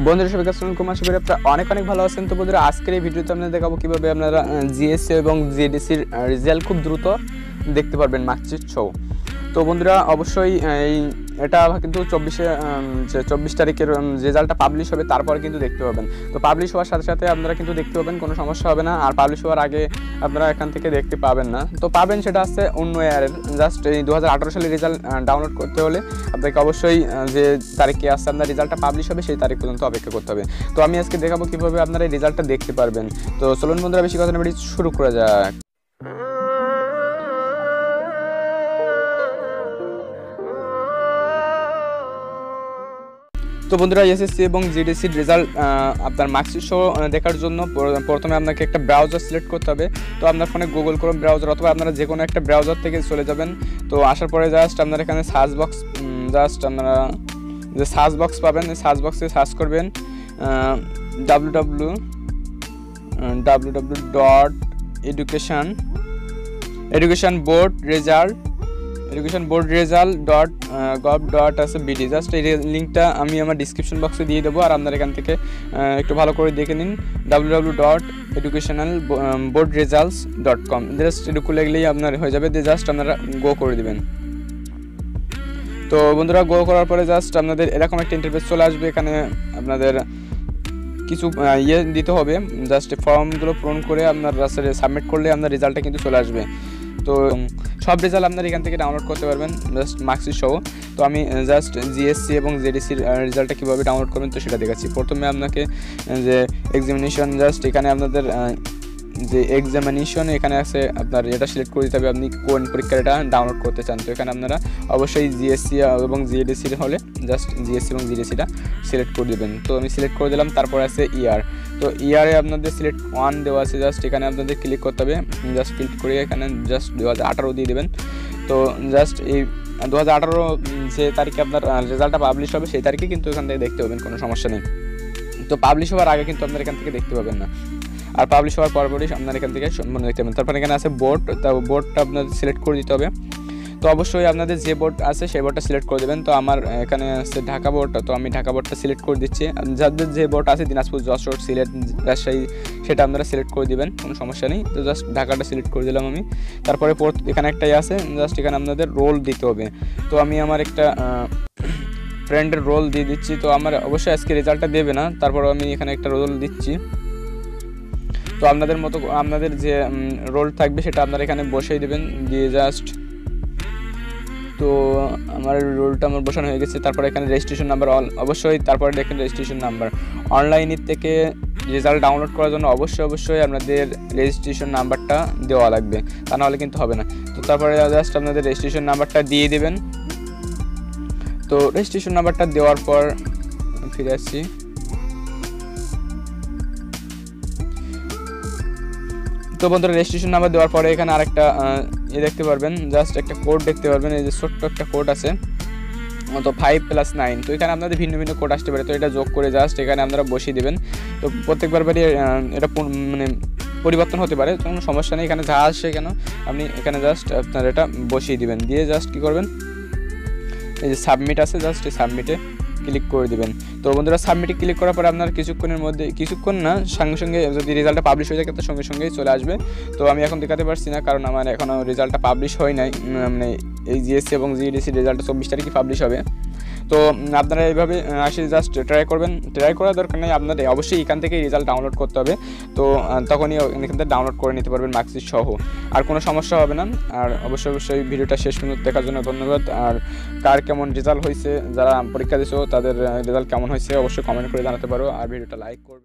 বন্ধুরা সবাইকে আসসালামু আলাইকুম, আশা করি আপনারা অনেক ভালো আছেন। তো বন্ধুরা আজকের এই ভিডিওতে আমরা দেখাবো কিভাবে আপনারা জিএসসি এবং জেডিসির রেজাল্ট খুব দ্রুত দেখতে পারবেন মার্কশিট সহ। তো বন্ধুরা অবশ্যই এটা কিন্তু 24 তারিখের রেজাল্টটা পাবলিশ হবে, তারপরে কিন্তু দেখতে পাবেন। তো পাবলিশ হওয়ার সাথে সাথে আপনারা কিন্তু দেখতে পাবেন, কোনো সমস্যা হবে না। আর পাবলিশ হওয়ার আগে আপনারা এখান থেকে দেখতে পাবেন না। তো পাবেন সেটা আছে অন্য ইয়ারের, জাস্ট এই 2018 সালের রেজাল্ট ডাউনলোড করতে হলে আপনাকে অবশ্যই যে তারিখে আসছে আপনার রেজাল্টটা পাবলিশ হবে সেই তারিখ পর্যন্ত অপেক্ষা করতে হবে। তো আমি আজকে দেখাবো কীভাবে আপনারা এই রেজাল্টটা দেখতে পারবেন। তো চলুন বন্ধুরা বেশি কথা না বলে শুরু করা যাক। তো বন্ধুরা এসএসসি এবং জিডিসির রেজাল্ট আপনার মার্কশিট সহ দেখার জন্য প্রথমে আপনাকে একটা ব্রাউজার সিলেক্ট করতে হবে। তো আপনার ফোনে গুগল ক্রোম ব্রাউজার অথবা আপনারা যে কোনো একটা ব্রাউজার থেকে চলে যাবেন। তো আসার পরে জাস্ট আপনারা এখানে সার্চ বক্স, জাস্ট আপনারা যে সার্চ বক্স পাবেন, সার্চ বক্সে সার্চ করবেন www.educationboardresult.gov.bd। জাস্ট এই লিঙ্কটা আমি আমার ডিসক্রিপশন বক্সে দিয়ে দেবো, আর আপনারা এখান থেকে একটু ভালো করে দেখে নিন www.educationboardresults.com। জাস্ট এটুকু লিখলেই আপনার হয়ে যাবে, জাস্ট আপনারা গো করে দেবেন। তো বন্ধুরা গো করার পরে জাস্ট আপনাদের এরকম একটা ইন্টারফেস চলে আসবে। এখানে আপনাদের কিছু দিতে হবে, জাস্ট ফর্মগুলো পূরণ করে আপনার সাবমিট করলে আপনার রেজাল্টটা কিন্তু চলে আসবে। তো সব রেজাল্ট আপনারা এখান থেকে ডাউনলোড করতে পারবেন জাস্ট মার্কশিট সহ। তো আমি জাস্ট জিএসসি এবং জেডিসির রেজাল্টটা কীভাবে ডাউনলোড করবেন তো সেটা দেখাচ্ছি। প্রথমে আপনাকে যে এক্সামিনেশন, জাস্ট এখানে আপনাদের যে এক্সামিনেশন এখানে আছে, আপনার এটা সিলেক্ট করে দিতে হবে আপনি কোন পরীক্ষার এটা ডাউনলোড করতে চান। তো এখানে আপনারা অবশ্যই জিএসসি এবং জিডিসির হলে জাস্ট জিএসসি এবং জিডিসিটা সিলেক্ট করে দেবেন। তো আমি সিলেক্ট করে দিলাম। তারপর আছে ইয়ার। তো ইয়ারে আপনাদের সিলেক্ট 1 দেওয়া আছে, জাস্ট এখানে আপনাদের ক্লিক করতে হবে। জাস্ট ক্লিক করে এখানে জাস্ট 2018 দিয়ে দেবেন। তো জাস্ট এই 2018 যে তারিখে আপনার রেজাল্টটা পাবলিশ হবে সেই তারিখে কিন্তু এখান থেকে দেখতে পাবেন, কোনো সমস্যা নেই। তো পাবলিশ হওয়ার আগে কিন্তু আপনারা এখান থেকে দেখতে পাবেন না, আর পাবলিশ হওয়ার পরপরই আপনার এখান থেকে সম্পূর্ণ দেখতে পাবেন। তারপর এখানে আছে বোর্ড, তো বোর্ডটা আপনাদের সিলেক্ট করে দিতে হবে। তো অবশ্যই আপনাদের যে বোর্ড আছে সেই বোর্ডটা সিলেক্ট করে দেবেন। তো আমার এখানে আছে ঢাকা বোর্ডটা, তো আমি ঢাকা বোর্ডটা সিলেক্ট করে দিচ্ছি। যাদের যে বোর্ড আছে দিনাজপুর, যশোর, সিলেট, রাজশাহী, সেটা আপনারা সিলেক্ট করে দেবেন, কোনো সমস্যা নেই। তো জাস্ট ঢাকাটা সিলেক্ট করে দিলাম আমি। তারপরে এখানে একটাই আছে, জাস্ট এখানে আপনাদের রোল দিতে হবে। তো আমি আমার একটা ফ্রেন্ডের রোল দিয়ে দিচ্ছি। তো আমার অবশ্যই আজকে রেজাল্টটা দেবে না, তারপরও আমি এখানে একটা রোল দিচ্ছি। তো আপনাদের মতো আপনাদের যে রোল থাকবে সেটা আপনারা এখানে বসিয়ে দেবেন, দিয়ে জাস্ট তো আমার রোলটা আমার বসানো হয়ে গেছে। তারপরে এখানে রেজিস্ট্রেশন নাম্বার অবশ্যই, তারপরে দেখেন রেজিস্ট্রেশন নাম্বার। অনলাইনের থেকে রেজাল্ট ডাউনলোড করার জন্য অবশ্যই আপনাদের রেজিস্ট্রেশন নাম্বারটা দেওয়া লাগবে, তা নাহলে কিন্তু হবে না। তো তারপরে জাস্ট আপনাদের রেজিস্ট্রেশন নাম্বারটা দিয়ে দেবেন। তো রেজিস্ট্রেশন নাম্বারটা দেওয়ার পর ফিরে আসছি। তো বন্ধুরা রেজিস্ট্রেশন নাম্বার দেওয়ার পরে এখানে আরেকটা দেখতে পারবেন, জাস্ট একটা কোড দেখতে পারবেন। এই যে ছোট্ট একটা কোড আছে, তো 5+9। তো এখানে আপনাদের ভিন্ন ভিন্ন কোড আসতে পারে, তো এটা যোগ করে জাস্ট এখানে আপনারা বসিয়ে দেবেন। তো প্রত্যেকবারই এটা মানে পরিবর্তন হতে পারে, কোনো সমস্যা নেই। এখানে যা আসে কেন আপনি এখানে জাস্ট আপনার এটা বসিয়ে দিবেন, দিয়ে জাস্ট কী করবেন, এই যে সাবমিট আছে, জাস্ট এই সাবমিটে ক্লিক করে দিবেন। তো বন্ধুরা সাবমিটে ক্লিক করার পরে আপনার কিছুক্ষণের মধ্যে, কিছুক্ষণ না, সঙ্গে সঙ্গে যদি রেজাল্টটা পাবলিশ হয়ে যায় তো সঙ্গে সঙ্গেই চলে আসবে। তো আমি এখন দেখাতে পারছি না, কারণ আমার এখনও রেজাল্টটা পাবলিশ হয় নাই। মানে এই জিএসসি এবং জিডিসি রেজাল্টটা 24 তারিখে পাবলিশ হবে। তো আপনারা এইভাবে আসে জাস্ট ট্রাই করবেন। ট্রাই করার দরকার নেই, আপনাদের অবশ্যই এখান থেকে রেজাল্ট ডাউনলোড করতে হবে। তো তখনই এখান থেকে ডাউনলোড করে নিতে পারবেন মার্কশিট সহ, আর কোনো সমস্যা হবে না। আর অবশ্যই ভিডিওটা শেষ পর্যন্ত দেখার জন্য ধন্যবাদ। আর কার কেমন রেজাল্ট হয়েছে, যারা পরীক্ষা দিয়েছো তাদের রেজাল্ট কেমন হয়েছে অবশ্যই কমেন্ট করে জানাতে পারো, আর ভিডিওটা লাইক করবে।